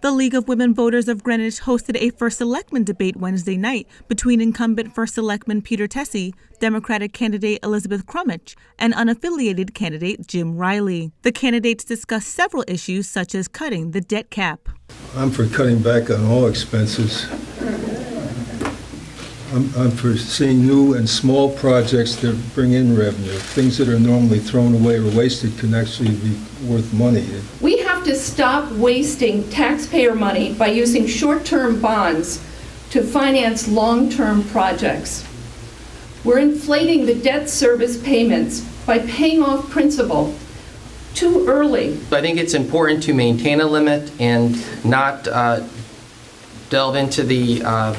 The League of Women Voters of Greenwich hosted a First Selectmen debate Wednesday night between incumbent First Selectman Peter Tessie, Democratic candidate Elizabeth Crumich, and unaffiliated candidate Jim Riley. The candidates discussed several issues such as cutting the debt cap. I'm for cutting back on all expenses. I'm for seeing new and small projects that bring in revenue. Things that are normally thrown away or wasted can actually be worth money. We have to stop wasting taxpayer money by using short-term bonds to finance long-term projects. We're inflating the debt service payments by paying off principal too early. I think it's important to maintain a limit and not delve into the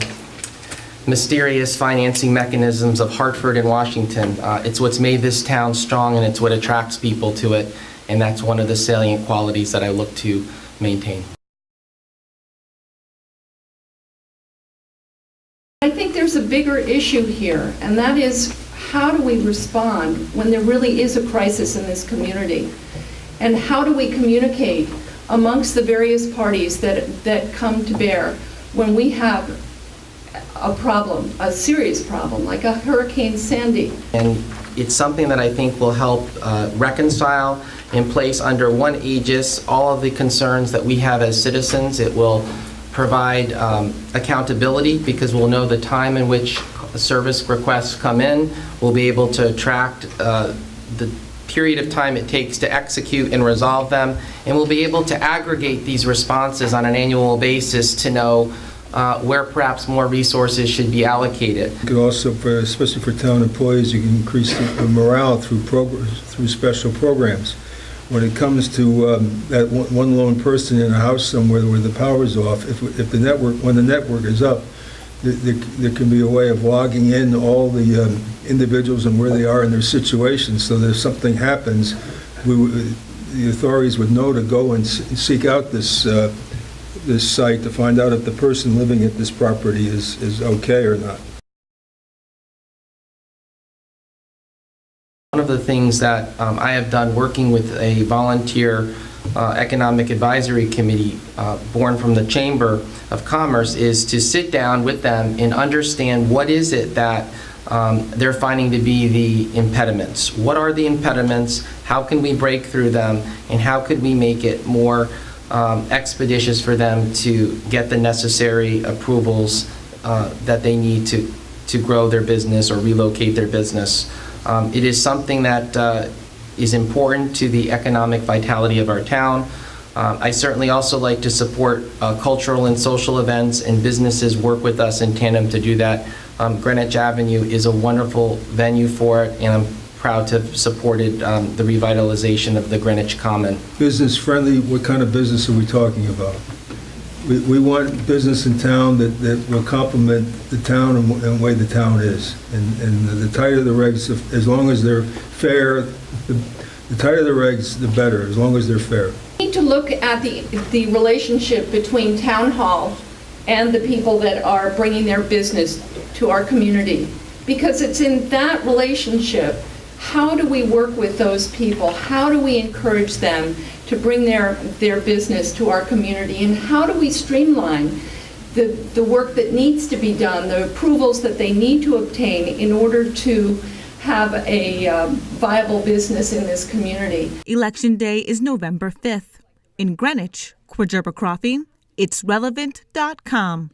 mysterious financing mechanisms of Hartford and Washington. It's what's made this town strong, and it's what attracts people to it, and that's one of the salient qualities that I look to maintain. I think there's a bigger issue here, and that is, how do we respond when there really is a crisis in this community? And how do we communicate amongst the various parties that come to bear when we have a problem, a serious problem, like a Hurricane Sandy? And it's something that I think will help reconcile and place under one aegis all of the concerns that we have as citizens. It will provide accountability, because we'll know the time in which service requests come in. We'll be able to track the period of time it takes to execute and resolve them, and we'll be able to aggregate these responses on an annual basis to know where perhaps more resources should be allocated. You could also, especially for town employees, you can increase the morale through special programs. When it comes to that one lone person in a house somewhere where the power's off, if the network, when the network is up, there can be a way of logging in all the individuals and where they are in their situation, so that if something happens, the authorities would know to go and seek out this site to find out if the person living at this property is okay or not. One of the things that I have done working with a volunteer economic advisory committee born from the Chamber of Commerce is to sit down with them and understand what is it that they're finding to be the impediments. What are the impediments? How can we break through them? And how could we make it more expeditious for them to get the necessary approvals that they need to grow their business or relocate their business? It is something that is important to the economic vitality of our town. I certainly also like to support cultural and social events, and businesses work with us in tandem to do that. Greenwich Avenue is a wonderful venue for it, and I'm proud to have supported the revitalization of the Greenwich Common. Business friendly, what kind of business are we talking about? We want business in town that will complement the town and the way the town is. And the tighter the regs, as long as they're fair, the tighter the regs, the better, as long as they're fair. We need to look at the relationship between Town Hall and the people that are bringing their business to our community, because it's in that relationship. How do we work with those people? How do we encourage them to bring their business to our community? And how do we streamline the work that needs to be done, the approvals that they need to obtain in order to have a viable business in this community? Election Day is November 5th. In Greenwich, Kwegyirba Croffie, itsrelevant.com.